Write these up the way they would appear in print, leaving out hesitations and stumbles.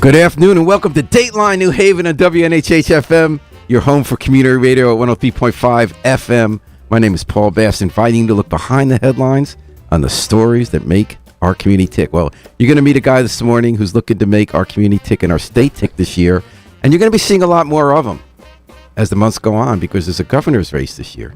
Good afternoon and welcome to Dateline New Haven on WNHH-FM, your home for community radio at 103.5 FM. My name is Paul Bass, inviting you to look behind the headlines on the stories that make our community tick. Well, you're going to meet a guy this morning who's looking to make our community tick and our state tick this year, and you're going to be seeing a lot more of them as the months go on because there's a governor's race this year.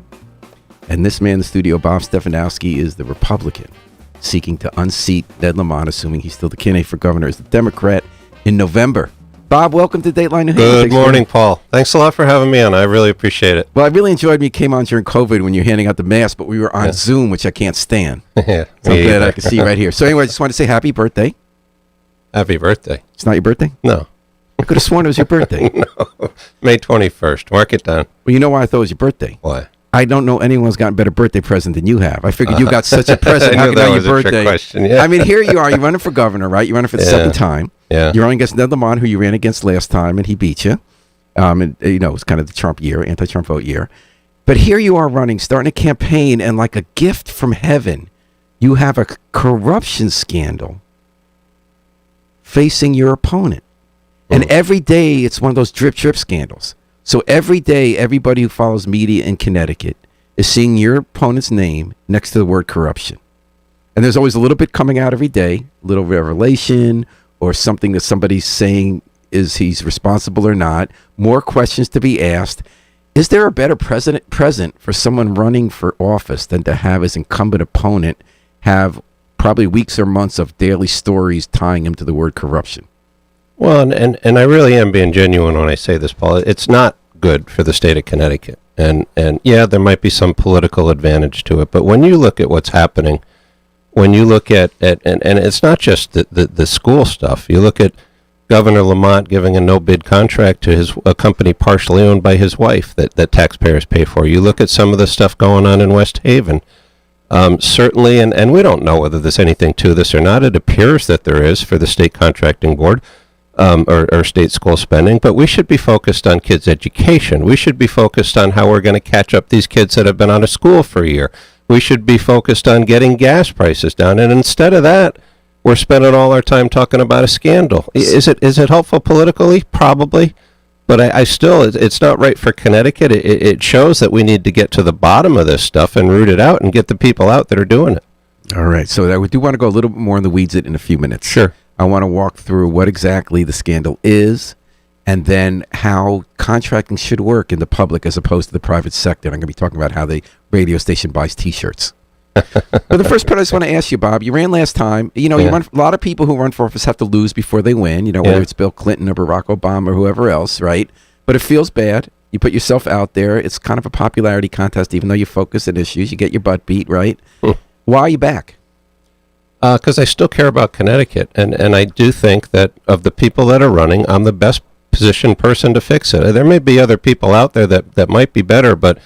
And this man in the studio, Bob Stefanowski, is the Republican seeking to unseat Ned Lamont, assuming he's still the candidate for governor, as the Democrat in November. Bob, welcome to Dateline New Haven. Good morning, Paul. Thanks a lot for having me on. I really appreciate it. Well, I really enjoyed when you came on during COVID when you were handing out the mask, but we were on Zoom, which I can't stand. Yeah, so I'm glad I can see you right here. So anyway, I just wanted to say happy birthday. Happy birthday. It's not your birthday? No. I could have sworn it was your birthday. No. May 21st. Mark it down. Well, you know why I thought it was your birthday? Why? I don't know anyone who's gotten a better birthday present than you have. I figured you got such a present. I How knew can that you was your a trick birthday? question. Yeah. I mean, here you are. You're running for governor, right? You're running for the second time. Yeah. You're running against Ned Lamont, who you ran against last time, and he beat you. And, you know, it was kind of the Trump year, anti-Trump vote year. But here you are running, starting a campaign, and like a gift from heaven, you have a corruption scandal facing your opponent. And every day, it's one of those drip scandals. So every day, everybody who follows media in Connecticut is seeing your opponent's name next to the word corruption. And there's always a little bit coming out every day, a little revelation or something that somebody's saying is he's responsible or not, more questions to be asked. Is there a better present for someone running for office than to have his incumbent opponent have probably weeks or months of daily stories tying him to the word corruption? Well, and I really am being genuine when I say this, Paul. It's not good for the state of Connecticut. And yeah, there might be some political advantage to it. But when you look at what's happening, when you look at and it's not just the school stuff. You look at Governor Lamont giving a no-bid contract to a company partially owned by his wife that taxpayers pay for. You look at some of the stuff going on in West Haven. Certainly, and we don't know whether there's anything to this or not. It appears that there is for the state contracting board. Or state school spending, but we should be focused on kids' education. We should be focused on how we're going to catch up these kids that have been out of school for a year. We should be focused on getting gas prices down, and instead of that, we're spending all our time talking about a scandal. Is it helpful politically? Probably, but I still, it's not right for Connecticut. It shows that we need to get to the bottom of this stuff and root it out and get the people out that are doing it. All right, so I do want to go a little bit more in the weeds in a few minutes. Sure. I want to walk through what exactly the scandal is and then how contracting should work in the public as opposed to the private sector. And I'm going to be talking about how the radio station buys T-shirts. But the first part I just want to ask you, Bob, you ran last time. You know, you run, a lot of people who run for office have to lose before they win, you know, whether it's Bill Clinton or Barack Obama or whoever else, right? But it feels bad. You put yourself out there. It's kind of a popularity contest, even though you focus on issues. You get your butt beat, right? Why are you back? Because I still care about Connecticut, and I do think that of the people that are running, I'm the best positioned person to fix it. There may be other people out there that might be better, but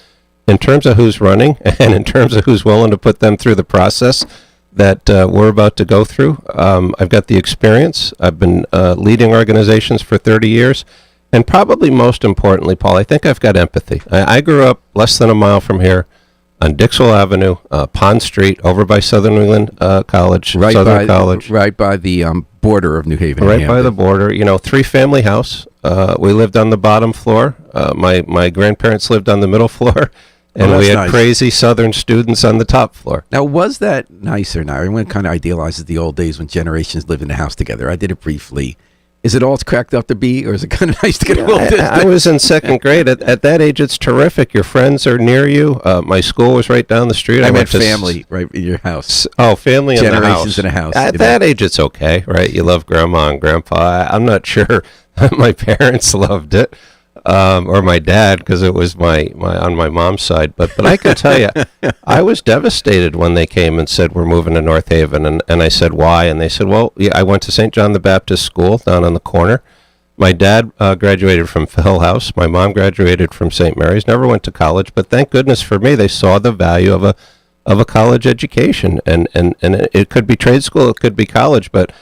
in terms of who's running and in terms of who's willing to put them through the process that we're about to go through, I've got the experience. I've been leading organizations for 30 years, and probably most importantly, Paul, I think I've got empathy. I grew up less than a mile from here, on Dixwell Avenue, Pond Street, over by Southern New England College, College. Right by the border of New Haven. Right by the border, you know, 3-family house. We lived on the bottom floor. My grandparents lived on the middle floor, and we had crazy Southern students on the top floor. Now, was that nicer now? Everyone kind of idealizes the old days when generations lived in the house together. I did it briefly. Is it all it's cracked up to be, or is it kind of nice to get a little distance? I was in second grade. At that age, it's terrific. Your friends are near you. My school was right down the street. I meant family right in your house. Oh, family in the house. Generations in a house. At that age, it's okay, right? You love grandma and grandpa. I'm not sure my parents loved it. Or my dad, because it was my on my mom's side. But I can tell you, I was devastated when they came and said, we're moving to North Haven. And I said, why? And they said, well, yeah, I went to St. John the Baptist School down on the corner. My dad graduated from Hill House. My mom graduated from St. Mary's, never went to college. But thank goodness for me, they saw the value of a college education. And it could be trade school, it could be college, but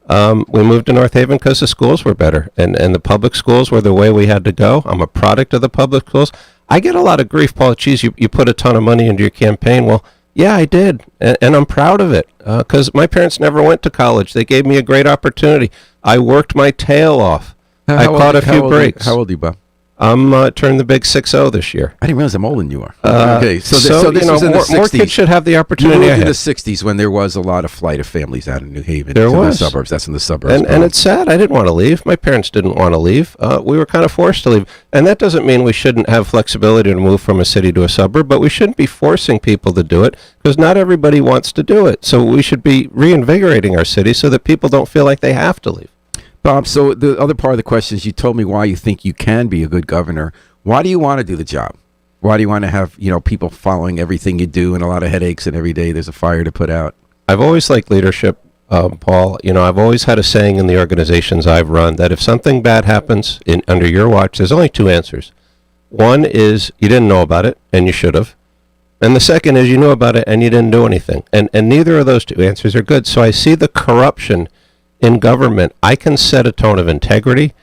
we moved to North Haven because the schools were better, and the public schools were the way we had to go. I'm a product of the public schools. I get a lot of grief, Paul. Geez, you put a ton of money into your campaign. Well, Yeah, I did, and I'm proud of it because my parents never went to college. They gave me a great opportunity. I worked my tail off. I caught a few breaks. How old are you, Bob? I'm turned the big 6-0 this year. I didn't realize I'm older than you are. Okay, so this was in the 60s. More kids should have the You opportunity. moved in the 60s when there was a lot of flight of families out of New Haven. There to was. the suburbs. That's in the suburbs. And it's sad. I didn't want to leave. My parents didn't want to leave. We were kind of forced to leave. And that doesn't mean we shouldn't have flexibility to move from a city to a suburb, but we shouldn't be forcing people to do it because not everybody wants to do it. So we should be reinvigorating our city so that people don't feel like they have to leave. Bob, so the other part of the question is you told me why you think you can be a good governor. Why do you want to do the job? Why do you want to have, people following everything you do and a lot of headaches and every day there's a fire to put out? I've always liked leadership, Paul. I've always had a saying in the organizations I've run that if something bad happens under your watch, there's only two answers. One is you didn't know about it and you should have. And the second is you knew about it and you didn't do anything. And neither of those two answers are good. So I see the corruption in government. I can set a tone of integrity.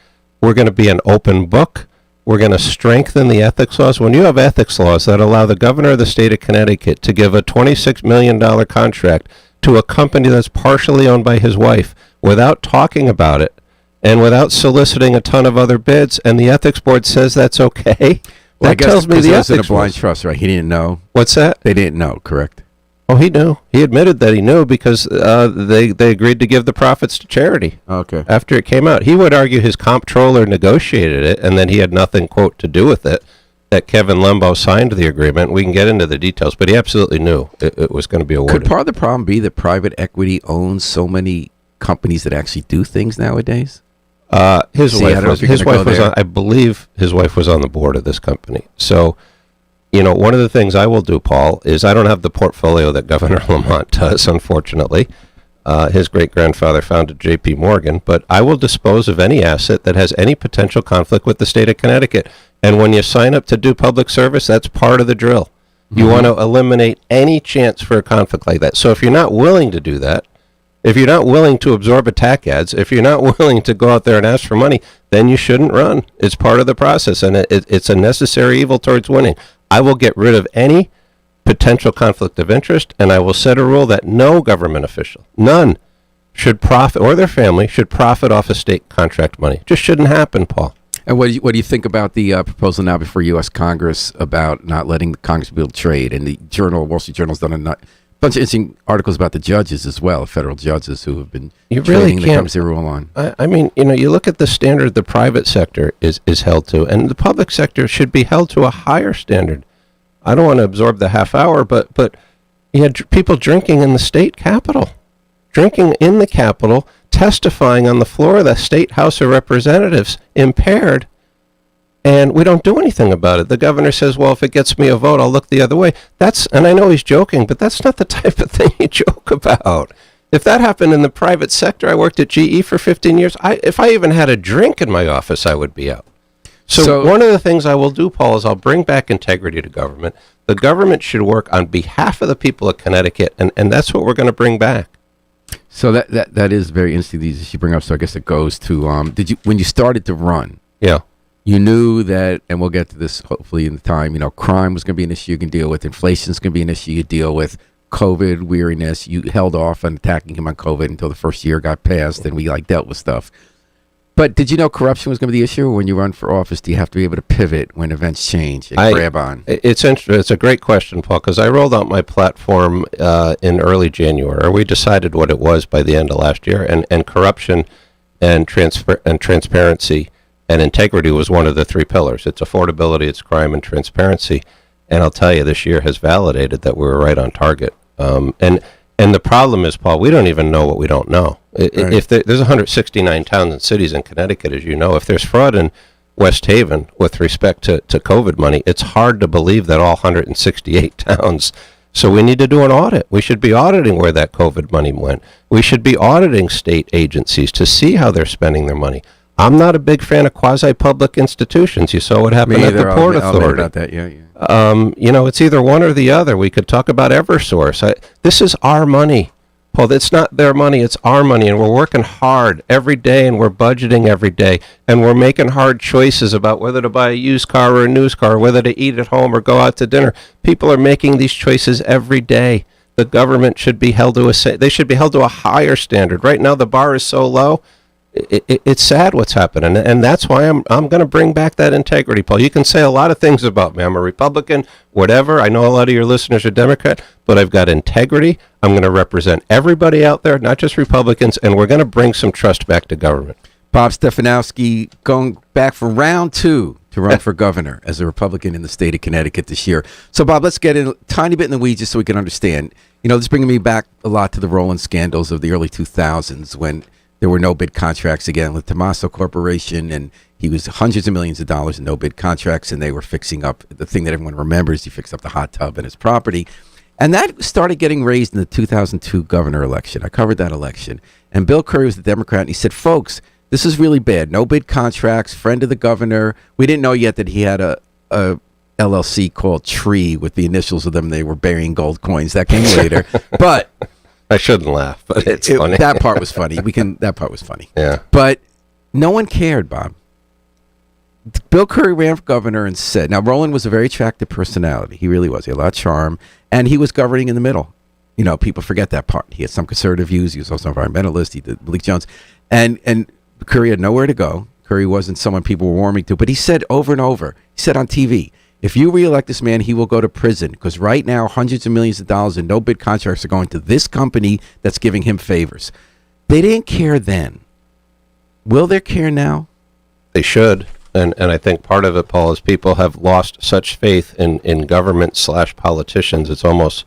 We're going to be an open book. We're going to strengthen the ethics laws. When you have ethics laws that allow the governor of the state of Connecticut to give a $26 million contract to a company that's partially owned by his wife without talking about it and without soliciting a ton of other bids, and the ethics board says that's okay, Well, that tells me the ethics in a blind was. trust, right? He didn't know. What's that? They didn't know, correct? Oh, he knew. He admitted that he knew because they agreed to give the profits to charity. Okay. After it came out. He would argue his comptroller negotiated it and then he had nothing, quote, to do with it, that Kevin Lembo signed the agreement. We can get into the details, but he absolutely knew it was going to be awarded. Could part of the problem be that private equity owns so many companies that actually do things nowadays? His wife was on, I believe his wife was on the board of this company. So, one of the things I will do, Paul, is I don't have the portfolio that Governor Lamont does, unfortunately. His great-grandfather founded J.P. Morgan, but I will dispose of any asset that has any potential conflict with the state of Connecticut. And when you sign up to do public service, that's part of the drill. You want to eliminate any chance for a conflict like that. So if you're not willing to do that, if you're not willing to absorb attack ads, if you're not willing to go out there and ask for money, then you shouldn't run. It's part of the process, and it's a necessary evil towards winning. I will get rid of any potential conflict of interest, and I will set a rule that no government official, none, should profit, or their family, should profit off of state contract money. It just shouldn't happen, Paul. And what do you think about the proposal now before U.S. Congress about not letting the Congress be able to trade? And the Wall Street Journal's done a bunch of interesting articles about the judges as well, federal judges who have been trading the currency rule on. I mean, you look at the standard the private sector is held to, and the public sector should be held to a higher standard. I don't want to absorb the half hour, but you had people drinking in the state capitol, testifying on the floor of the State House of Representatives, impaired, and we don't do anything about it. The governor says, well, if it gets me a vote, I'll look the other way. And I know he's joking, but that's not the type of thing you joke about. If that happened in the private sector, I worked at GE for 15 years. If I even had a drink in my office, I would be out. So one of the things I will do, Paul, is I'll bring back integrity to government. The government should work on behalf of the people of Connecticut, and that's what we're going to bring back. So that is very interesting, these issues you bring up. So I guess it goes to, when you started to run, yeah, you knew that, and we'll get to this hopefully in the time, crime was going to be an issue you can deal with, inflation is going to be an issue you deal with, COVID weariness. You held off on attacking him on COVID until the first year got passed, and we dealt with stuff. But did you know corruption was going to be the issue? When you run for office, do you have to be able to pivot when events change and grab on? It's a great question, Paul, because I rolled out my platform in early January. We decided what it was by the end of last year, and corruption and transparency and integrity was one of the three pillars. It's affordability, it's crime, and transparency. And I'll tell you, this year has validated that we were right on target. And the problem is, Paul, we don't even know what we don't know. Right. If there's 169 towns and cities in Connecticut, as you know, if there's fraud in West Haven with respect to COVID money, it's hard to believe that all 168 towns. So we need to do an audit. We should be auditing where that COVID money went. We should be auditing state agencies to see how they're spending their money. I'm not a big fan of quasi-public institutions. You saw what happened at the Port Authority. I'll about that, yeah. It's either one or the other. We could talk about Eversource. This is our money. Paul, it's not their money, it's our money, and we're working hard every day, and we're budgeting every day, and we're making hard choices about whether to buy a used car or a new car, whether to eat at home or go out to dinner. People are making these choices every day. The government should be held to a higher standard. Right now, the bar is so low. It's sad what's happening, and that's why I'm going to bring back that integrity, Paul. You can say a lot of things about me. I'm a Republican, whatever. I know a lot of your listeners are Democrat, but I've got integrity. I'm going to represent everybody out there, not just Republicans, and we're going to bring some trust back to government. Bob Stefanowski going back for round 2 to run for governor as a Republican in the state of Connecticut this year. So, Bob, let's get in a tiny bit in the weeds just so we can understand. This is bringing me back a lot to the Roland scandals of the early 2000s when there were no-bid contracts again with Tommaso Corporation, and he was hundreds of millions of dollars in no-bid contracts, and they were fixing up the thing that everyone remembers. He fixed up the hot tub in his property. And that started getting raised in the 2002 governor election. I covered that election. And Bill Curry was the Democrat, and he said, folks, this is really bad. No-bid contracts, friend of the governor. We didn't know yet that he had a LLC called Tree with the initials of them. They were burying gold coins. That came later. But I shouldn't laugh, but it's funny. That part was funny. That part was funny. Yeah. But no one cared, Bob. Bill Curry ran for governor and said, now Roland was a very attractive personality. He really was. He had a lot of charm, and he was governing in the middle. People forget that part. He had some conservative views. He was also an environmentalist. He did Malik Jones. And Curry had nowhere to go. Curry wasn't someone people were warming to. But he said over and over, he said on TV, if you reelect this man, he will go to prison because right now hundreds of millions of dollars in no-bid contracts are going to this company that's giving him favors. They didn't care then. Will they care now? They should. And I think part of it, Paul, is people have lost such faith in government/politicians. It's almost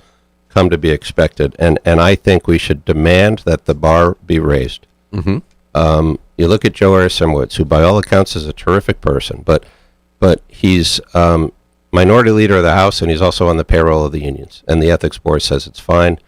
come to be expected. And I think we should demand that the bar be raised. Mm-hmm. You look at Joe Arsimowitz, who by all accounts is a terrific person, but he's minority leader of the House, and he's also on the payroll of the unions. And the ethics board says it's fine.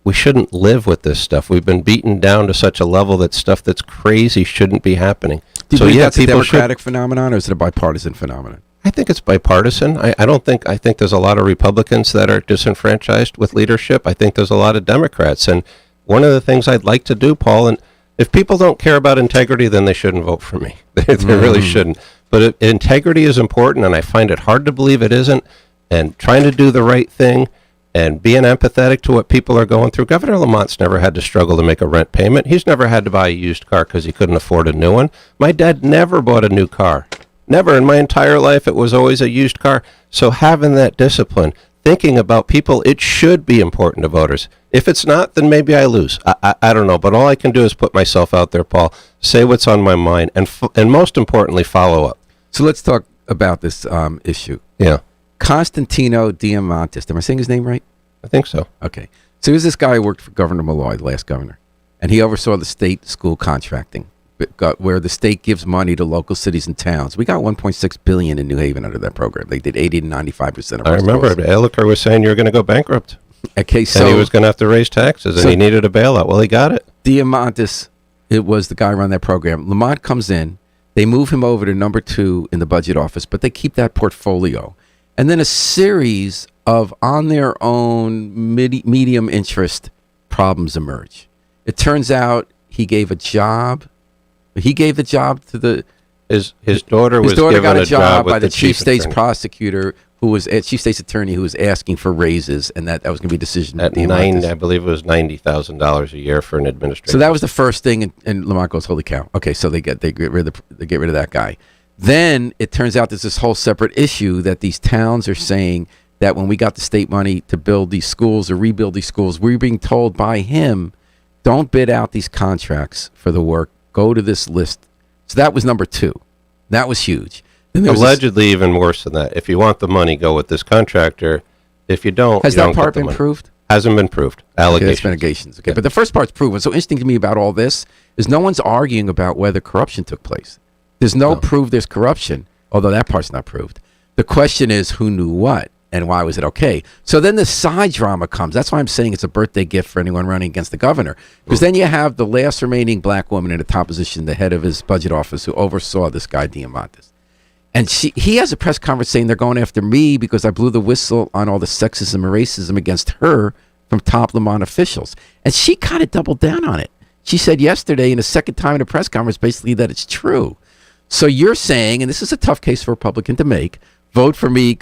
We shouldn't live with this stuff. We've been beaten down to such a level that stuff that's crazy shouldn't be happening. Do you think that's a Democratic phenomenon, or is it a bipartisan phenomenon? I think it's bipartisan. I think there's a lot of Republicans that are disenfranchised with leadership. I think there's a lot of Democrats. And one of the things I'd like to do, Paul, and if people don't care about integrity, then they shouldn't vote for me. They really shouldn't. But integrity is important, and I find it hard to believe it isn't. And trying to do the right thing and being empathetic to what people are going through. Governor Lamont's never had to struggle to make a rent payment. He's never had to buy a used car because he couldn't afford a new one. My dad never bought a new car. Never in my entire life. It was always a used car. So having that discipline, thinking about people, it should be important to voters. If it's not, then maybe I lose. I don't know. But all I can do is put myself out there, Paul, say what's on my mind, and most importantly, follow up. So let's talk about this issue. Yeah. Constantino Diamantis. Am I saying his name right? I think so. Okay. So he was this guy who worked for Governor Malloy, the last governor, and he oversaw the state school contracting, where the state gives money to local cities and towns. We got $1.6 billion in New Haven under that program. They did 80 to 95% of our I remember Elicker was saying you were going to go bankrupt. Okay, so and he was going to have to raise taxes, and he needed a bailout. Well, he got it. Diamantis, it was the guy running that program. Lamont comes in. They move him over to number 2 in the budget office, but they keep that portfolio. And then a series of on their own medium interest problems emerge. It turns out he gave a job. He gave the job to his daughter was given got a job by the chief state's attorney. Prosecutor, who was chief state's attorney, who was asking for raises, and that was going to be a decision at I believe it was $90,000 a year for an administrator. So that was the first thing, and Lamont goes, "Holy cow!" Okay, so they get rid of that guy. Then it turns out there's this whole separate issue that these towns are saying that when we got the state money to build these schools or rebuild these schools, we're being told by him, don't bid out these contracts for the work. Go to this list. So that was number 2. That was huge. Then there was allegedly even worse than that. If you want the money, go with this contractor. If you don't, has that part been proved? Hasn't been proved. Allegations. Okay, allegations. Okay, but the first part's proven. What's so interesting to me about all this is no one's arguing about whether corruption took place. There's no proof there's corruption, although that part's not proved. The question is who knew what and why was it okay? So then the side drama comes. That's why I'm saying it's a birthday gift for anyone running against the governor. Because then you have the last remaining black woman in a top position, the head of his budget office, who oversaw this guy Diamantis. And he has a press conference saying they're going after me because I blew the whistle on all the sexism and racism against her from top Lamont officials. And she kind of doubled down on it. She said yesterday in a second time in a press conference basically that it's true. So you're saying, and this is a tough case for a Republican to make, vote for me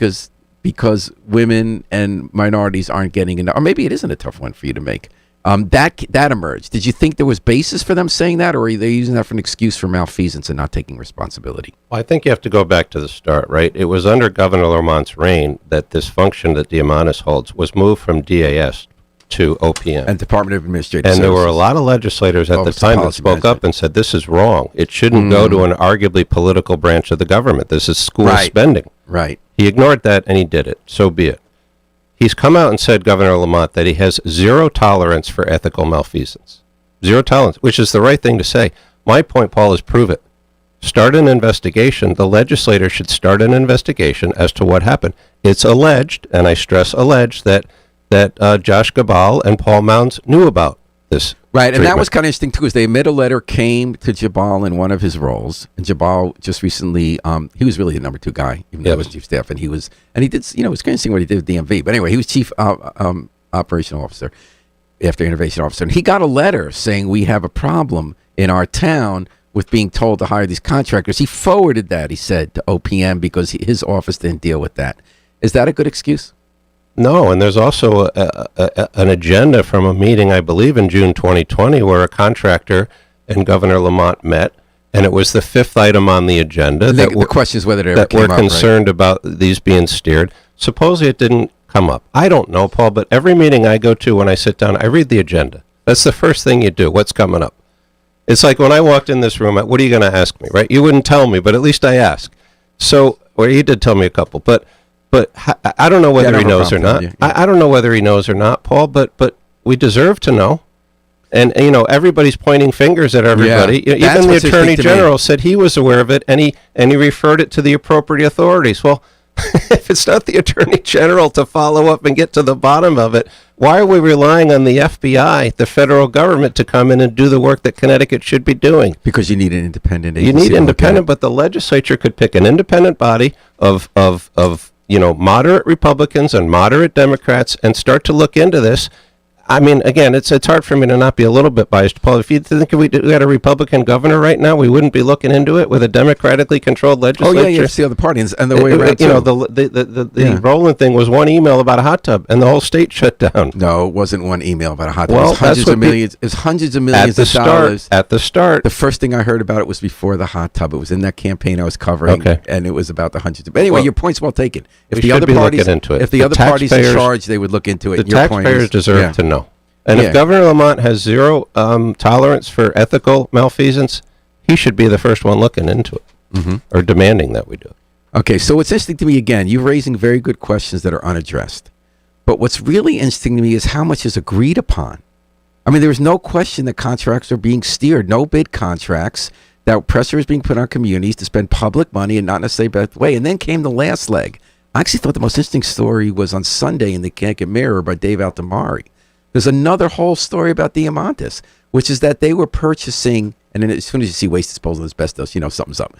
because women and minorities aren't getting enough, or maybe it isn't a tough one for you to make. That emerged. Did you think there was basis for them saying that, or are they using that for an excuse for malfeasance and not taking responsibility? Well, I think you have to go back to the start, right? It was under Governor Lamont's reign that this function that Diamandis holds was moved from DAS to OPM. And Department of Administrative And Services. there were a lot of legislators at the time that spoke up and said, this is wrong. It shouldn't go to an arguably political branch of the government. This is school spending. Right. He ignored that and he did it. So be it. He's come out and said, Governor Lamont, that he has zero tolerance for ethical malfeasance. Zero tolerance, which is the right thing to say. My point, Paul, is prove it. Start an investigation. The legislator should start an investigation as to what happened. It's alleged, and I stress alleged, that Josh Gabal and Paul Mounds knew about this. Right, and that was kind of interesting, too, is they admit a letter came to Jabal in one of his roles, and Jabal just recently, he was really the number 2 guy, even though he was chief staff, and he did, it was interesting what he did with DMV, but anyway, he was chief operational officer after innovation officer, and he got a letter saying we have a problem in our town with being told to hire these contractors. He forwarded that, he said, to OPM because his office didn't deal with that. Is that a good excuse? No, and there's also an agenda from a meeting, I believe, in June 2020, where a contractor and Governor Lamont met, and it was the 5th item on the agenda. The question is whether it ever came up, we're concerned about these being steered. Supposedly it didn't come up. I don't know, Paul, but every meeting I go to when I sit down, I read the agenda. That's the first thing you do. What's coming up? It's like when I walked in this room, what are you going to ask me, right? You wouldn't tell me, but at least I ask. So, well, he did tell me a couple, but I don't know whether he knows or not. I don't know whether he knows or not, Paul, but we deserve to know. And everybody's pointing fingers at everybody. Yeah, even the Attorney General said he was aware of it, and he referred it to the appropriate authorities. Well, if it's not the Attorney General to follow up and get to the bottom of it, why are we relying on the FBI, the federal government, to come in and do the work that Connecticut should be doing? Because you need an independent agency. You need independent, but the legislature could pick an independent body of moderate Republicans and moderate Democrats and start to look into this. I mean, again, it's hard for me to not be a little bit biased, Paul. If you think we had a Republican governor right now, we wouldn't be looking into it with a democratically controlled legislature. Oh, yeah, it's the other party and the way around. The Roland thing was one email about a hot tub, and the whole state shut down. No, it wasn't one email about a hot tub. Well, it was hundreds of millions. It was hundreds of millions of dollars. At the start. The first thing I heard about it was before the hot tub. It was in that campaign I was covering, and it was about the hundreds. But anyway, your point's well taken. If the other parties, if the other parties in charge, they would look into it. The taxpayers deserve to know. And if Governor Lamont has zero tolerance for ethical malfeasance, he should be the first one looking into it or demanding that we do. Okay, so what's interesting to me, again, you're raising very good questions that are unaddressed. But what's really interesting to me is how much is agreed upon. I mean, there is no question that contracts are being steered, no bid contracts, that pressure is being put on communities to spend public money and not necessarily best way. And then came the last leg. I actually thought the most interesting story was on Sunday in the Connecticut Mirror by Dave Altamari. There's another whole story about Diamandis, which is that they were purchasing, and then as soon as you see waste disposal and asbestos, something's up.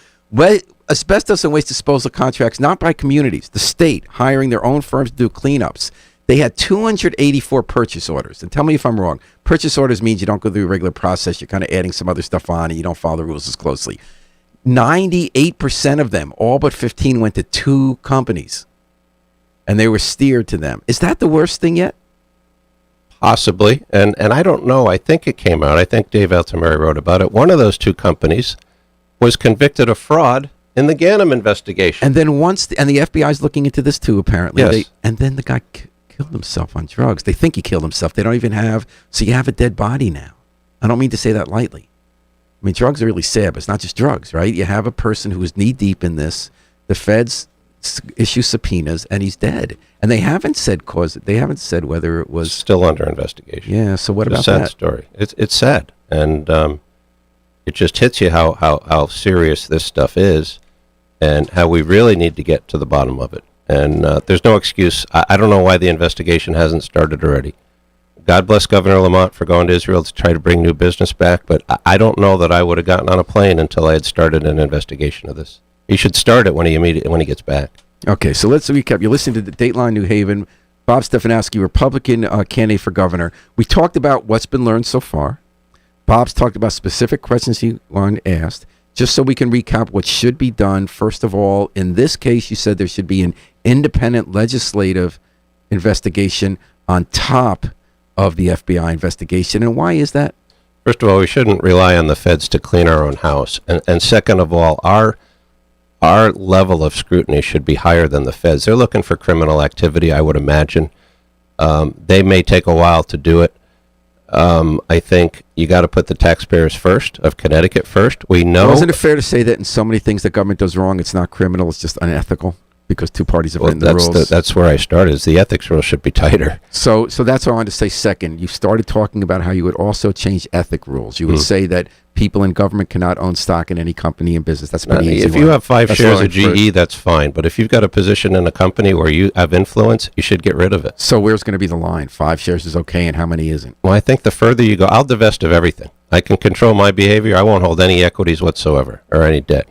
Asbestos and waste disposal contracts, not by communities, the state hiring their own firms to do cleanups. They had 284 purchase orders. And tell me if I'm wrong. Purchase orders means you don't go through a regular process. You're kind of adding some other stuff on and you don't follow the rules as closely. 98% of them, all but 15, went to 2 companies. And they were steered to them. Is that the worst thing yet? Possibly, and I don't know. I think it came out. I think Dave Altamari wrote about it. One of those 2 companies was convicted of fraud in the Ganem investigation. And then and the FBI's looking into this too, apparently. Yes. And then the guy killed himself on drugs. They think he killed himself. They don't even have. So you have a dead body now. I don't mean to say that lightly. I mean, drugs are really sad, but it's not just drugs, right? You have a person who is knee deep in this. The feds issue subpoenas, and he's dead. And they haven't said cause. They haven't said whether it was still under investigation. Yeah. So what about that? Sad story. It's sad, and it just hits you how serious this stuff is, and how we really need to get to the bottom of it. And there's no excuse. I don't know why the investigation hasn't started already. God bless Governor Lamont for going to Israel to try to bring new business back, but I don't know that I would have gotten on a plane until I had started an investigation of this. He should start it when he gets back. Okay, so let's recap. You're listening to the Dateline New Haven. Bob Stefanowski, Republican candidate for governor. We talked about what's been learned so far. Bob's talked about specific questions he wanted asked. Just so we can recap what should be done, first of all, in this case, you said there should be an independent legislative investigation on top of the FBI investigation. And why is that? First of all, we shouldn't rely on the feds to clean our own house. And second of all, our level of scrutiny should be higher than the feds. They're looking for criminal activity, I would imagine. They may take a while to do it. I think you got to put the taxpayers first, of Connecticut first. We know. Wasn't it fair to say that in so many things the government does wrong, it's not criminal, it's just unethical? Because two parties have written the rules. That's where I started. Is the ethics rules should be tighter. So that's what I wanted to say second. You started talking about how you would also change ethic rules. You would say that people in government cannot own stock in any company and business. That's pretty easy. If you have 5 shares of GE, that's fine. But if you've got a position in a company where you have influence, you should get rid of it. So where's going to be the line? 5 shares is okay, and how many isn't? Well, I think the further you go, I'll divest of everything. I can control my behavior. I won't hold any equities whatsoever or any debt.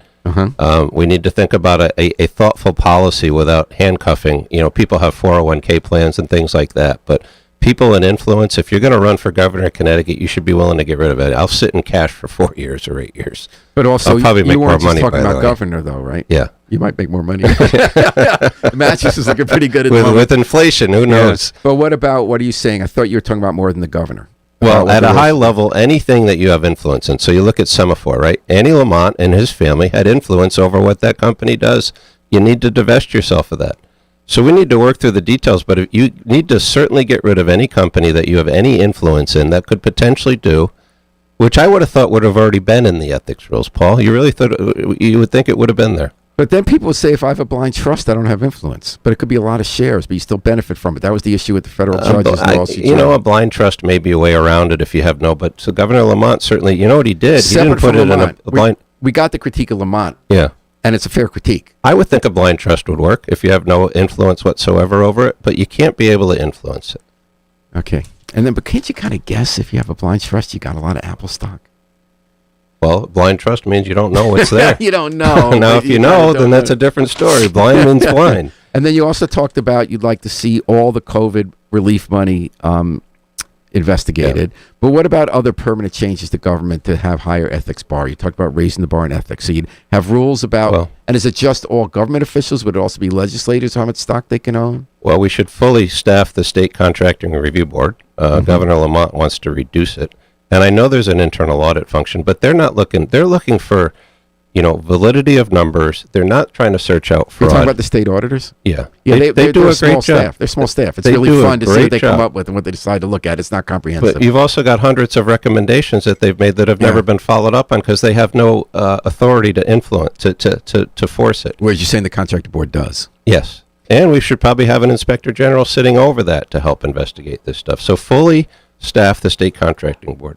We need to think about a thoughtful policy without handcuffing. You know, people have 401k plans and things like that. But people in influence, if you're going to run for governor of Connecticut, you should be willing to get rid of it. I'll sit in cash for 4 years or 8 years. But also, I'll probably make you more weren't money. Just talking about governor, though, right? Yeah. You might make more money. The mattress is looking pretty good at the moment. With inflation, who knows? Yeah. But what are you saying? I thought you were talking about more than the governor. Well, at a high level, anything that you have influence in. So you look at Semaphore, right? Annie Lamont and his family had influence over what that company does. You need to divest yourself of that. So we need to work through the details, but you need to certainly get rid of any company that you have any influence in that could potentially do, which I would have thought would have already been in the ethics rules, Paul. You really thought you would think it would have been there. But then people would say, if I have a blind trust, I don't have influence. But it could be a lot of shares, but you still benefit from it. That was the issue with the federal judges. A blind trust may be a way around it if you have no. But so Governor Lamont certainly, you know what he did? He didn't put it in a blind. We got the critique of Lamont. Yeah. And it's a fair critique. I would think a blind trust would work if you have no influence whatsoever over it, but you can't be able to influence it. Okay. But can't you kind of guess if you have a blind trust, you got a lot of Apple stock? Well, blind trust means you don't know what's there. You don't know. Now, if you know, then that's a different story. Blind means blind. And then you also talked about you'd like to see all the COVID relief money investigated. Yeah. But what about other permanent changes to government to have higher ethics bar? You talked about raising the bar in ethics. So you'd have rules about, and is it just all government officials? Would it also be legislators, how much stock they can own? Well, we should fully staff the State Contracting Review Board. Governor Lamont wants to reduce it. And I know there's an internal audit function, but they're looking for, validity of numbers. They're not trying to search out fraud. You're talking about the state auditors? Yeah. Yeah, they do a great job. Staff. They're small staff. It's really fun to see what they come up with and what they decide to look at. It's not comprehensive. But you've also got hundreds of recommendations that they've made that have never been followed up on because they have no authority to influence, to force it. Whereas you're saying the contractor board does. Yes. And we should probably have an inspector general sitting over that to help investigate this stuff. So fully staff the State Contracting Board.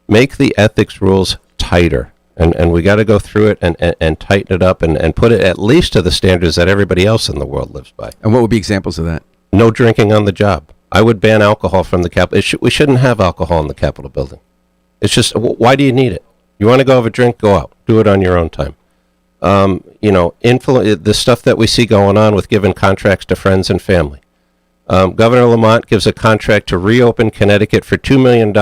Make the ethics rules tighter. And we got to go through it and tighten it up and put it at least to the standards that everybody else in the world lives by. And what would be examples of that? No drinking on the job. I would ban alcohol from the Capitol. We shouldn't have alcohol in the Capitol building. It's just, why do you need it? You want to go have a drink? Go out. Do it on your own time. The stuff that we see going on with giving contracts to friends and family. Governor Lamont gives a contract to reopen Connecticut for $2 million.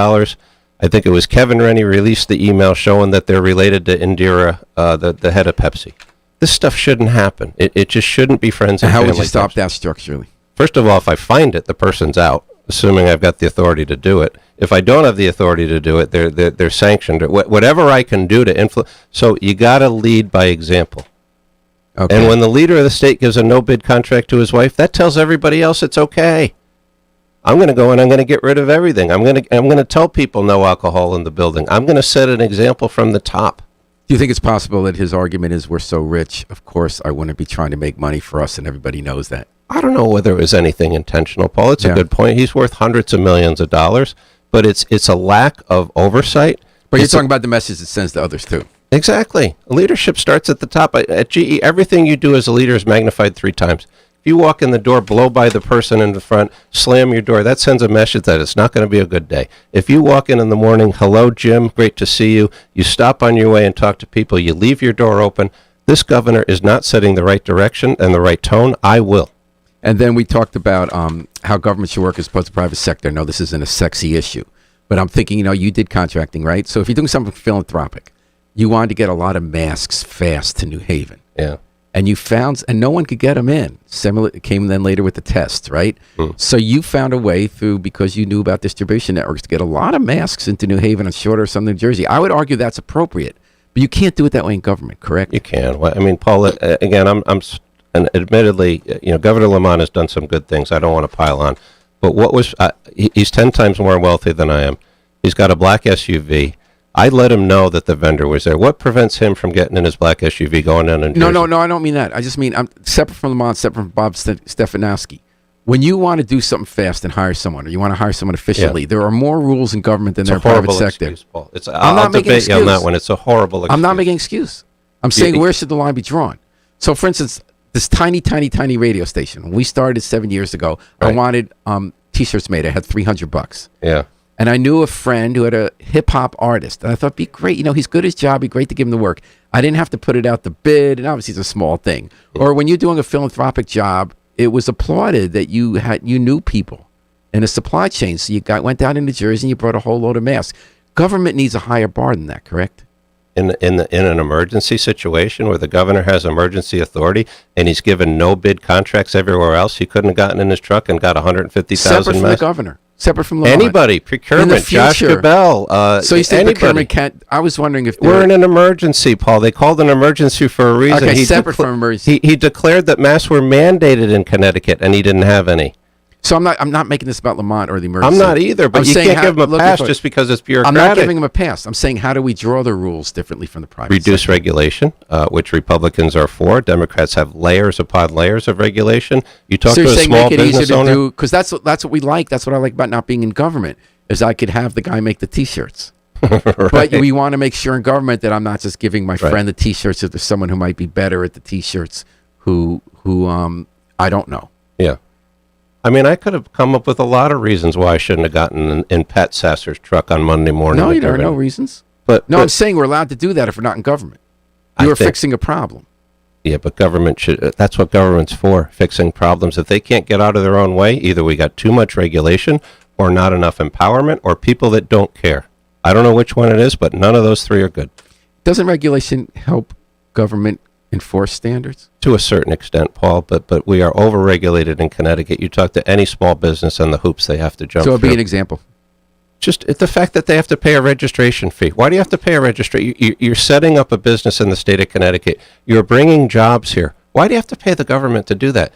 I think it was Kevin Rennie released the email showing that they're related to Indira, the head of Pepsi. This stuff shouldn't happen. It just shouldn't be friends and family. How would you stop that structurally? First of all, if I find it, the person's out, assuming I've got the authority to do it. If I don't have the authority to do it, they're sanctioned. Whatever I can do to influence. So you got to lead by example. Okay. And when the leader of the state gives a no-bid contract to his wife, that tells everybody else it's okay. I'm going to go and I'm going to get rid of everything. I'm going to tell people no alcohol in the building. I'm going to set an example from the top. Do you think it's possible that his argument is we're so rich, of course I wouldn't be trying to make money for us, and everybody knows that? I don't know whether it was anything intentional, Paul. It's a good point. He's worth hundreds of millions of dollars, but it's a lack of oversight. But you're talking about the message it sends to others too. Exactly. Leadership starts at the top. At GE, everything you do as a leader is magnified 3 times. If you walk in the door, blow by the person in the front, slam your door, that sends a message that it's not going to be a good day. If you walk in the morning, hello, Jim, great to see you, you stop on your way and talk to people, you leave your door open, this governor is not setting the right direction and the right tone. I will. And then we talked about how government should work as opposed to private sector. No, this isn't a sexy issue. But I'm thinking, you did contracting, right? So if you're doing something philanthropic, you wanted to get a lot of masks fast to New Haven. Yeah. And you found, and no one could get them in. Similar came then later with the tests, right? So you found a way because you knew about distribution networks, to get a lot of masks into New Haven and shorter some New Jersey. I would argue that's appropriate, but you can't do it that way in government, correct? You can. Well, I mean, Paul, again, and admittedly, Governor Lamont has done some good things. I don't want to pile on. But he's 10 times more wealthy than I am. He's got a black SUV. I let him know that the vendor was there. What prevents him from getting in his black SUV going down in Jersey? No, I don't mean that. I just mean I'm separate from Lamont, separate from Bob Stefanowski. When you want to do something fast and hire someone, or you want to hire someone efficiently, there are more rules in government than there are private sector. Excuse, Paul. I'll debate you on that one. It's a horrible excuse. I'm not making an excuse. I'm saying where should the line be drawn? So, for instance, this tiny radio station, when we started 7 years ago, I wanted T-shirts made. I had $300. Yeah. And I knew a friend who had a hip-hop artist. And I thought, it'd be great. He's good at his job. It'd be great to give him the work. I didn't have to put it out to bid. And obviously, it's a small thing. Or when you're doing a philanthropic job, it was applauded that you knew people in a supply chain. So you went down into Jersey and you brought a whole load of masks. Government needs a higher bar than that, correct? In an emergency situation where the governor has emergency authority and he's given no bid contracts everywhere else, he couldn't have gotten in his truck and got 150,000 masks. Separate from the governor. Separate from Lamont. Anybody, procurement, Josh Cabell. So you say procurement can't. I was wondering if we're in an emergency, Paul. They called an emergency for a reason. Okay, separate from emergency. He declared that masks were mandated in Connecticut, and he didn't have any. So I'm not making this about Lamont or the emergency. I'm not either, but you can't give him a pass just because it's bureaucratic. I'm not giving him a pass. I'm saying, how do we draw the rules differently from the private Reduce sector? regulation, which Republicans are for. Democrats have layers upon layers of regulation. You talk to a small business owner. Because that's what we like. That's what I like about not being in government, is I could have the guy make the T-shirts. Right. But we want to make sure in government that I'm not just giving my friend the T-shirts if there's someone who might be better at the T-shirts who I don't know. Yeah. I mean, I could have come up with a lot of reasons why I shouldn't have gotten in Pat Sasser's truck on Monday morning. No, there are no reasons. But I'm saying we're allowed to do that if we're not in government. You are fixing a problem. Yeah, but government should. That's what government's for, fixing problems. If they can't get out of their own way, either we got too much regulation or not enough empowerment or people that don't care. I don't know which one it is, but none of those three are good. Doesn't regulation help government enforce standards? To a certain extent, Paul, but we are overregulated in Connecticut. You talk to any small business and the hoops they have to jump through. So it'll be an example. Just the fact that they have to pay a registration fee. Why do you have to pay a registration? You're setting up a business in the state of Connecticut. You're bringing jobs here. Why do you have to pay the government to do that?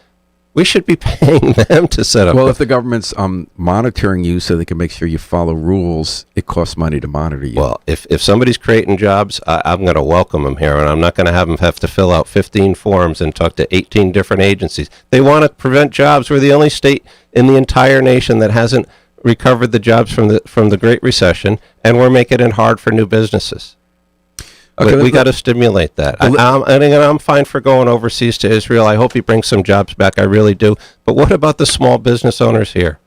We should be paying them to set up. Well, if the government's monitoring you so they can make sure you follow rules, it costs money to monitor you. Well, if somebody's creating jobs, I'm going to welcome them here, and I'm not going to have them have to fill out 15 forms and talk to 18 different agencies. They want to prevent jobs. We're the only state in the entire nation that hasn't recovered the jobs from the Great Recession, and we're making it hard for new businesses. Okay, we got to stimulate that. I'm fine for going overseas to Israel. I hope he brings some jobs back. I really do. But what about the small business owners here?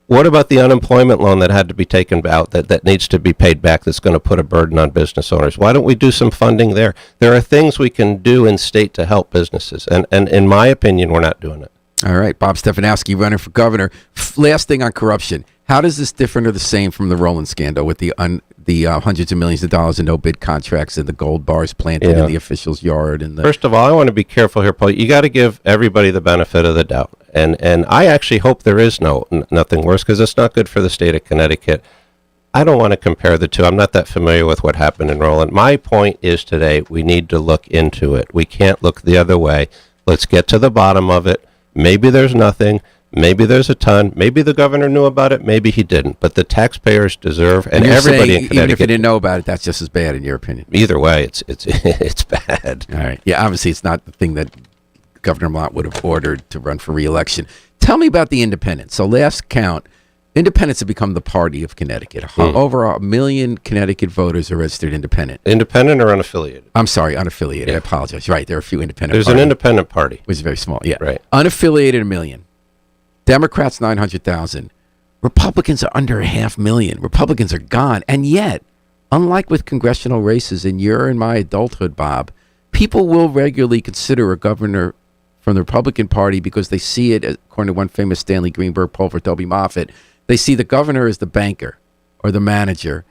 What about the unemployment loan that had to be taken out that needs to be paid back that's going to put a burden on business owners? Why don't we do some funding there? There are things we can do in state to help businesses. And in my opinion, we're not doing it. All right. Bob Stefanowski running for governor. Last thing on corruption. How does this differ or the same from the Rowland scandal with the hundreds of millions of dollars in no-bid contracts and the gold bars planted in the official's yard? First of all, I want to be careful here, Paul. You got to give everybody the benefit of the doubt. And I actually hope there is nothing worse because it's not good for the state of Connecticut. I don't want to compare the two. I'm not that familiar with what happened in Rowland. My point is today we need to look into it. We can't look the other way. Let's get to the bottom of it. Maybe there's nothing. Maybe there's a ton. Maybe the governor knew about it. Maybe he didn't. But the taxpayers deserve, and everybody in Connecticut, even if he didn't know about it, that's just as bad in your opinion. Either way, it's bad. All right. Yeah. Obviously, it's not the thing that Governor Mott would have ordered to run for re-election. Tell me about the independents. So last count, independents have become the party of Connecticut. Over 1 million Connecticut voters are registered independent. Independent or unaffiliated? I'm sorry, unaffiliated. I apologize. Right. There are a few independent. There's an independent party, which is very small. Yeah. Right. Unaffiliated 1 million. Democrats 900,000. Republicans are under 500,000. Republicans are gone. And yet, unlike with congressional races in your and my adulthood, Bob, people will regularly consider a governor from the Republican Party because they see it, according to one famous Stanley Greenberg poll for Toby Moffett, they see the governor as the banker or the manager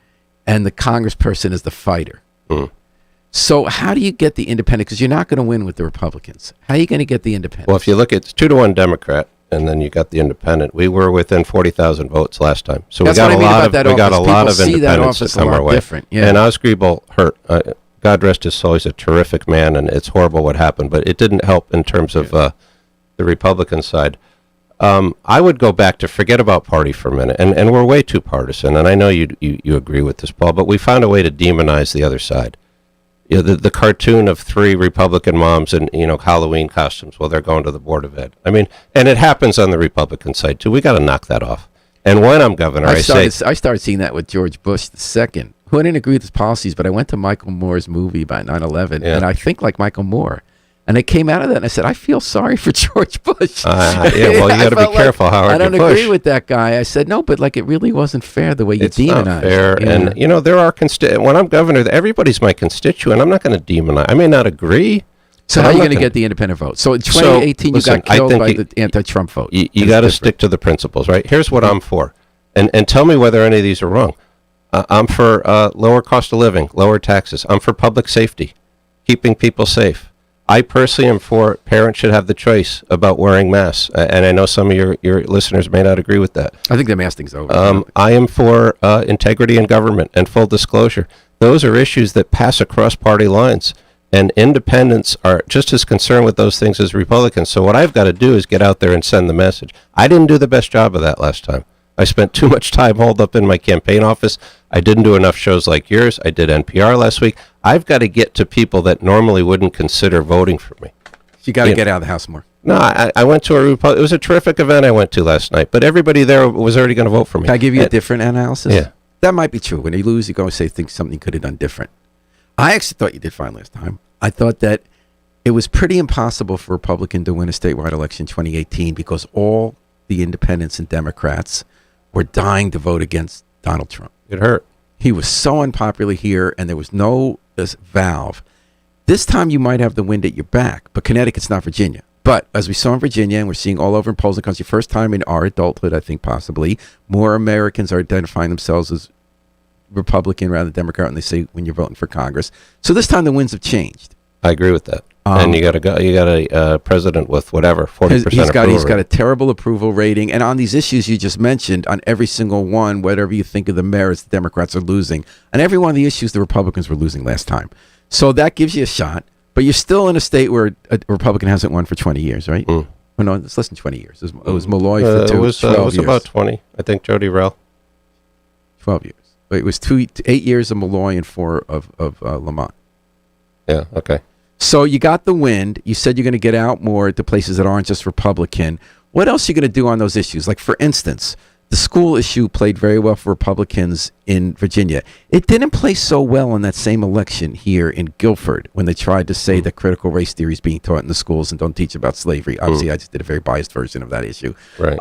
and the congressperson as the fighter. So how do you get the independent? Because you're not going to win with the Republicans. How are you going to get the independent? Well, if you look at 2-1 Democrat, and then you got the independent. We were within 40,000 votes last time, so we got a lot of independents that come our way. Yeah. And Osgreebel hurt. God rest his soul. He's a terrific man, and it's horrible what happened, but it didn't help in terms of the Republican side. I would go back to forget about party for a minute, and we're way too partisan. And I know you agree with this, Paul, but we found a way to demonize the other side. You know, the cartoon of 3 Republican moms in Halloween costumes while they're going to the Board of Ed. I mean, and it happens on the Republican side too. We got to knock that off. And when I'm governor, I started seeing that with George Bush II, who I didn't agree with his policies, but I went to Michael Moore's movie about 9/11, and I think like Michael Moore. And I came out of that and I said, I feel sorry for George Bush. Well, you got to be careful, Howard. I don't agree with that guy. I said, no, but like it really wasn't fair the way you demonized. It's not fair. Yeah. And, there are when I'm governor, everybody's my constituent. I'm not going to demonize. I may not agree. So how are you going to get the independent vote? So in 2018, you got killed by the anti-Trump vote. You got to stick to the principles, right? Here's what I'm for. And tell me whether any of these are wrong. I'm for lower cost of living, lower taxes. I'm for public safety, keeping people safe. I personally am for parents should have the choice about wearing masks, and I know some of your listeners may not agree with that. I think the mask thing's over. I am for integrity in government and full disclosure. Those are issues that pass across party lines, and independents are just as concerned with those things as Republicans. So what I've got to do is get out there and send the message. I didn't do the best job of that last time. I spent too much time holed up in my campaign office. I didn't do enough shows like yours. I did NPR last week. I've got to get to people that normally wouldn't consider voting for me. You got to get out of the house more. No, I went to it was a terrific event I went to last night, but everybody there was already going to vote for me. Can I give you a different analysis? Yeah. That might be true. When you lose, you go and say think something you could have done different. I actually thought you did fine last time. I thought that it was pretty impossible for a Republican to win a statewide election in 2018 because all the independents and Democrats were dying to vote against Donald Trump. It hurt. He was so unpopular here, and there was no valve. This time you might have the wind at your back, but Connecticut's not Virginia. But as we saw in Virginia, and we're seeing all over in polls in the country, first time in our adulthood, I think possibly, more Americans are identifying themselves as Republican rather than Democrat when they say when you're voting for Congress. So this time the winds have changed. I agree with that. And you got a president with whatever 40% approval. He's got a terrible approval rating, and on these issues you just mentioned, on every single one, whatever you think of the merits, the Democrats are losing. On every one of the issues, the Republicans were losing last time. So that gives you a shot, but you're still in a state where a Republican hasn't won for 20 years, right? Oh, no, it's less than 20 years. It was Malloy for 12 years. It was about 20. I think Jody Rell. 12 years. But it was 8 years of Malloy and 4 of Lamont. Yeah. Okay. So you got the wind. You said you're going to get out more to places that aren't just Republican. What else are you going to do on those issues? Like, for instance, the school issue played very well for Republicans in Virginia. It didn't play so well in that same election here in Guilford when they tried to say that critical race theory is being taught in the schools and don't teach about slavery. Obviously, I just did a very biased version of that issue. Right.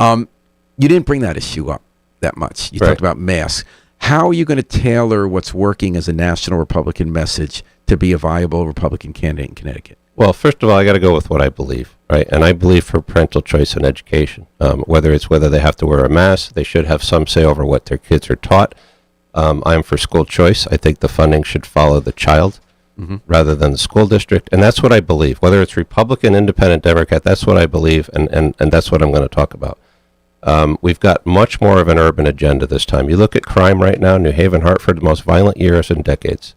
You didn't bring that issue up that much. You talked about masks. How are you going to tailor what's working as a national Republican message to be a viable Republican candidate in Connecticut? Well, first of all, I got to go with what I believe, right? And I believe for parental choice in education, whether they have to wear a mask, they should have some say over what their kids are taught. I'm for school choice. I think the funding should follow the child rather than the school district. And that's what I believe. Whether it's Republican, Independent, Democrat, that's what I believe, and that's what I'm going to talk about. We've got much more of an urban agenda this time. You look at crime right now, New Haven, Hartford, the most violent years in decades.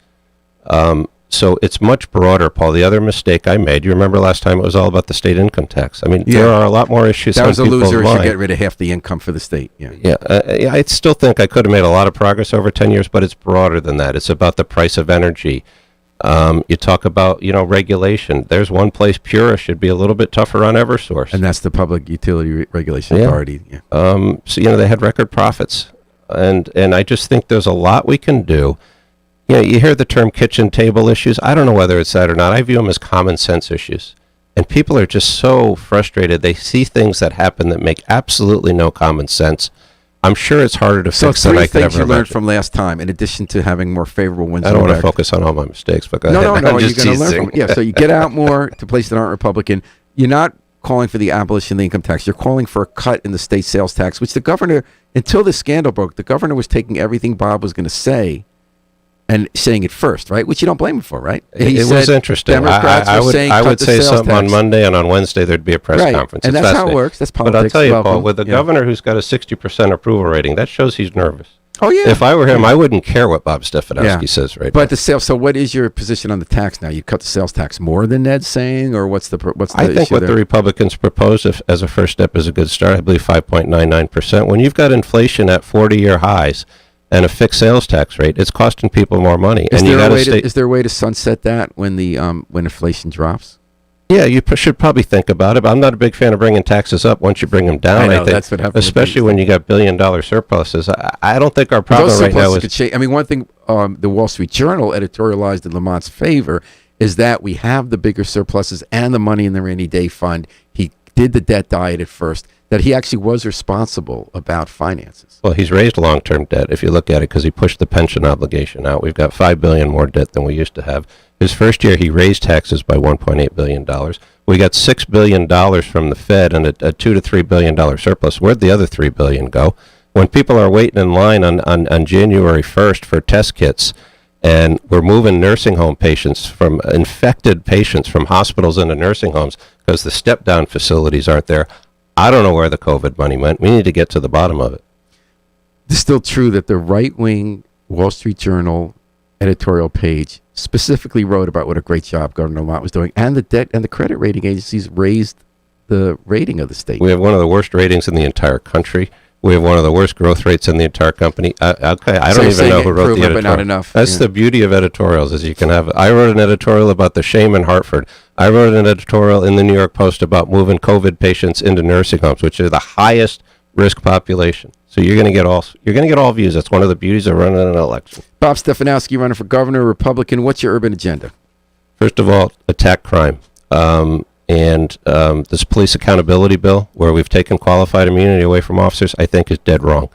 So it's much broader, Paul. The other mistake I made, you remember last time it was all about the state income tax. I mean, there are a lot more issues. That was a loser. Should get rid of half the income for the state. Yeah. I still think I could have made a lot of progress over 10 years, but it's broader than that. It's about the price of energy. You talk about, regulation. There's one place Pura should be a little bit tougher on Eversource. And that's the Public Utility Regulation Authority. Yeah. So, they had record profits. And I just think there's a lot we can do. You hear the term kitchen table issues. I don't know whether it's that or not. I view them as common sense issues. And people are just so frustrated. They see things that happen that make absolutely no common sense. I'm sure it's harder to fix than I could ever imagine. So 3 things you learned from last time, in addition to having more favorable winds. I don't want to focus on all my mistakes, but go ahead. No, you're going to learn from it. Yeah, so you get out more to places that aren't Republican. You're not calling for the abolition of the income tax. You're calling for a cut in the state sales tax, which the governor, until this scandal broke, the governor was taking everything Bob was going to say and saying it first, right? Which you don't blame him for, right? It was interesting. I would say something on Monday, and on Wednesday there'd be a press conference. And that's how it works. That's politics. But I'll tell you, Paul, with a governor who's got a 60% approval rating, that shows he's nervous. Oh, yeah. If I were him, I wouldn't care what Bob Stefanowski says right now. But the sales, so what is your position on the tax now? You cut the sales tax more than Ned's saying, or what's the I think what the Republicans propose as a first step is a good start. I believe 5.99%. When you've got inflation at 40-year highs and a fixed sales tax rate, it's costing people more money. Is there a way to sunset that when when inflation drops? Yeah, you should probably think about it. But I'm not a big fan of bringing taxes up once you bring them down. I know, I think, that's what happens. especially when you got billion-dollar surpluses. I don't think our problem right now is. I mean, one thing the Wall Street Journal editorialized in Lamont's favor is that we have the bigger surpluses and the money in the rainy day fund. He did the debt diet at first. That he actually was responsible about finances. Well, he's raised long-term debt, if you look at it, because he pushed the pension obligation out. We've got $5 billion more debt than we used to have. His first year, he raised taxes by $1.8 billion. We got $6 billion from the Fed and a $2 to $3 billion surplus. Where'd the other $3 billion go? When people are waiting in line on January 1st for test kits, and we're moving nursing home patients from infected patients from hospitals into nursing homes because the step-down facilities aren't there, I don't know where the COVID money went. We need to get to the bottom of it. It's still true that the right-wing Wall Street Journal editorial page specifically wrote about what a great job Governor Lamont was doing, and the debt and the credit rating agencies raised the rating of the state. We have one of the worst ratings in the entire country. We have one of the worst growth rates in the entire company. I don't even know who wrote the editorial. But not enough. That's the beauty of editorials, is you can have. I wrote an editorial about the shame in Hartford. I wrote an editorial in the New York Post about moving COVID patients into nursing homes, which are the highest risk population. So you're going to get all views. That's one of the beauties of running an election. Bob Stefanowski running for governor, Republican. What's your urban agenda? First of all, attack crime. And this police accountability bill, where we've taken qualified immunity away from officers, I think is dead wrong.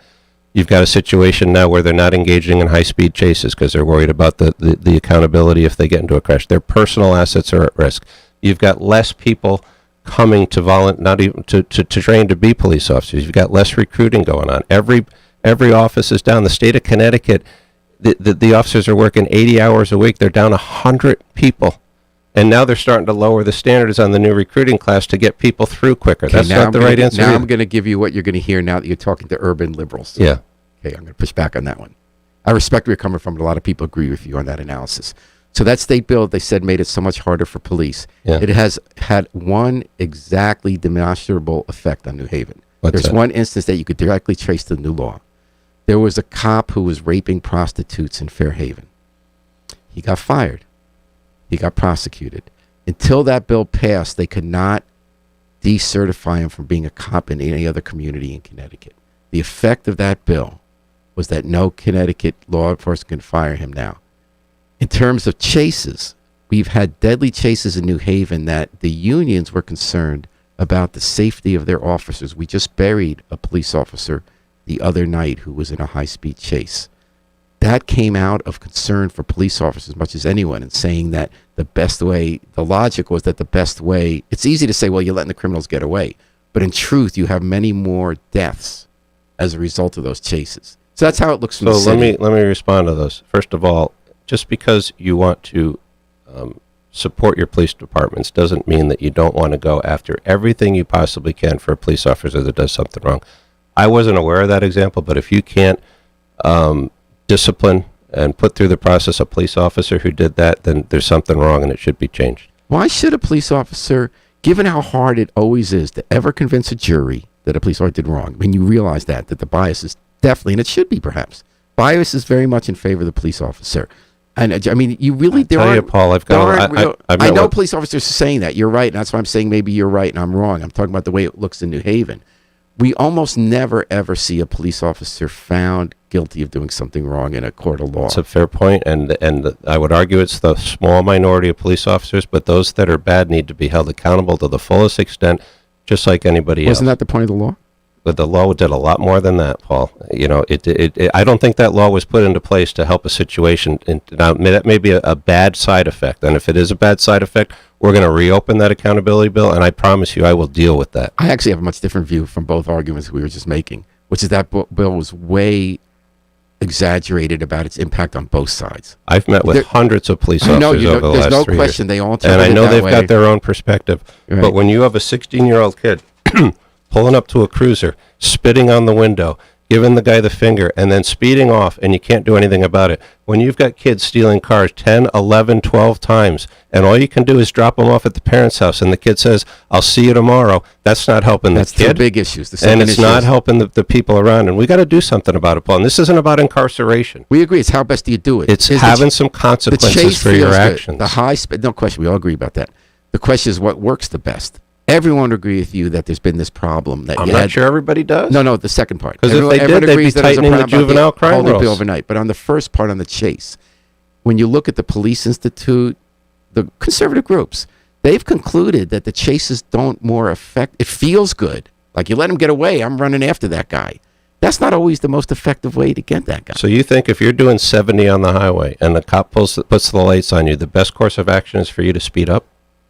You've got a situation now where they're not engaging in high-speed chases because they're worried about the accountability if they get into a crash. Their personal assets are at risk. You've got less people coming to not even to train to be police officers. You've got less recruiting going on. Every office is down. The state of Connecticut, the officers are working 80 hours a week. They're down 100 people. And now they're starting to lower the standards on the new recruiting class to get people through quicker. That's not the right answer. Now I'm going to give you what you're going to hear now that you're talking to urban liberals. Yeah. Okay, I'm going to push back on that one. I respect where you're coming from, but a lot of people agree with you on that analysis. So that state bill, they said, made it so much harder for police. Yeah. It has had one exactly demonstrable effect on New Haven. There's one instance that you could directly trace to the new law. There was a cop who was raping prostitutes in Fairhaven. He got fired. He got prosecuted. Until that bill passed, they could not decertify him from being a cop in any other community in Connecticut. The effect of that bill was that no Connecticut law enforcement can fire him now. In terms of chases, we've had deadly chases in New Haven that the unions were concerned about the safety of their officers. We just buried a police officer the other night who was in a high-speed chase. That came out of concern for police officers as much as anyone, and saying that the best way, the logic was that the best way, it's easy to say, well, you're letting the criminals get away. But in truth, you have many more deaths as a result of those chases. So that's how it looks from the city. So let me respond to those. First of all, just because you want to support your police departments doesn't mean that you don't want to go after everything you possibly can for a police officer that does something wrong. I wasn't aware of that example, but if you can't discipline and put through the process a police officer who did that, then there's something wrong and it should be changed. Why should a police officer, given how hard it always is to ever convince a jury that a police officer did wrong, when you realize that the bias is definitely, and it should be perhaps, bias is very much in favor of the police officer. And I mean, you really, Paul, I know police officers are saying that. You're right. And that's why I'm saying maybe you're right and I'm wrong. I'm talking about the way it looks in New Haven. We almost never, ever see a police officer found guilty of doing something wrong in a court of law. That's a fair point, and I would argue it's the small minority of police officers, but those that are bad need to be held accountable to the fullest extent, just like anybody else. Wasn't that the point of the law? But the law did a lot more than that, Paul. You know, I don't think that law was put into place to help a situation. And now, that may be a bad side effect. And if it is a bad side effect, we're going to reopen that accountability bill, and I promise you I will deal with that. I actually have a much different view from both arguments we were just making, which is that bill was way exaggerated about its impact on both sides. I've met with hundreds of police officers over the last 3 years. There's no question they all and I know they've got their own perspective. Right. But when you have a 16-year-old kid pulling up to a cruiser, spitting on the window, giving the guy the finger, and then speeding off, and you can't do anything about it. When you've got kids stealing cars 10, 11, 12 times, and all you can do is drop them off at the parents' house, and the kid says, I'll see you tomorrow, that's not helping the kid. That's two big issues. And it's not helping the people around, and we got to do something about it, Paul. And this isn't about incarceration. We agree. It's how best do you do it. It's having some consequences for your actions. The high speed, no question. We all agree about that. The question is what works the best. Everyone would agree with you that there's been this problem. That I'm not sure everybody does. No, the second part. Because if they did, they'd be tightening the juvenile crime rules overnight. But on the first part, on the chase, when you look at the Police Institute, the conservative groups, they've concluded that the chases don't more affect. It feels good. Like you let him get away, I'm running after that guy. That's not always the most effective way to get that guy. So you think if you're doing 70 on the highway and the cop puts the lights on you, the best course of action is for you to speed up?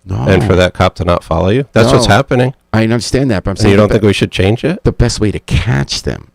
No. And for that cop to not follow you? That's what's happening. I understand that, but I'm saying... And you don't think we should change it? The best way to catch them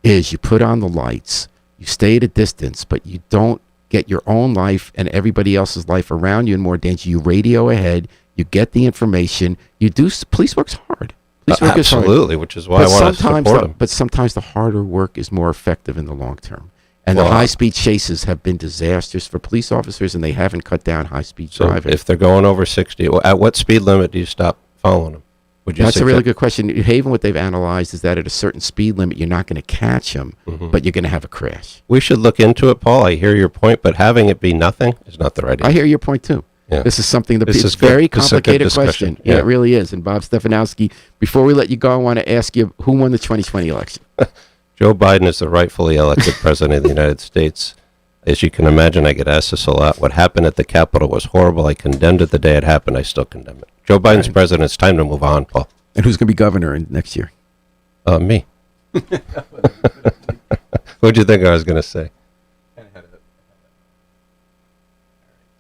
is you put on the lights, you stay at a distance, but you don't get your own life and everybody else's life around you in more danger. You radio ahead, you get the information, you do... Police work's hard. Police work is hard. Absolutely, which is why I want to support them. But sometimes the harder work is more effective in the long term. And the high-speed chases have been disasters for police officers, and they haven't cut down high-speed driving. So if they're going over 60, at what speed limit do you stop following them? That's a really good question. In Haven, what they've analyzed is that at a certain speed limit, you're not going to catch them, but you're going to have a crash. We should look into it, Paul. I hear your point, but having it be nothing is not the right answer. I hear your point, too. Yeah. This is something that it's a very complicated question. Yeah, it really is. And Bob Stefanowski, before we let you go, I want to ask you, who won the 2020 election? Joe Biden is the rightfully elected president of the United States. As you can imagine, I get asked this a lot. What happened at the Capitol was horrible. I condemned it the day it happened. I still condemn it. Joe Biden's president. It's time to move on, Paul. And who's going to be governor next year? Me. What'd you think I was going to say?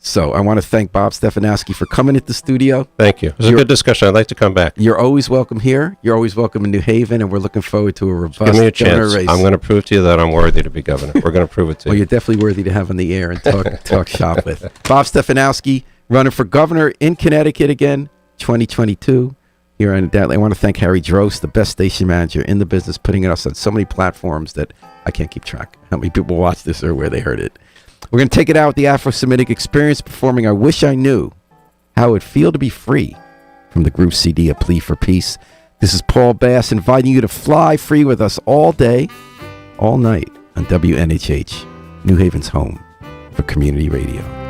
So I want to thank Bob Stefanowski for coming into the studio. Thank you. It was a good discussion. I'd like to come back. You're always welcome here. You're always welcome in New Haven, and we're looking forward to a robust Give me a governor chance. race. I'm going to prove to you that I'm worthy to be governor. We're going to prove it to you. Well, you're definitely worthy to have on the air and talk shop with. Bob Stefanowski, running for governor in Connecticut again, 2022. Here on Dateline. I want to thank Harry Drost, the best station manager in the business, putting us on so many platforms that I can't keep track how many people watch this or where they heard it. We're going to take it out with the Afro-Semitic Experience performing I Wish I Knew How It Would Feel to Be Free from the group CD A Plea for Peace. This is Paul Bass inviting you to fly free with us all day, all night on WNHH, New Haven's home for community radio.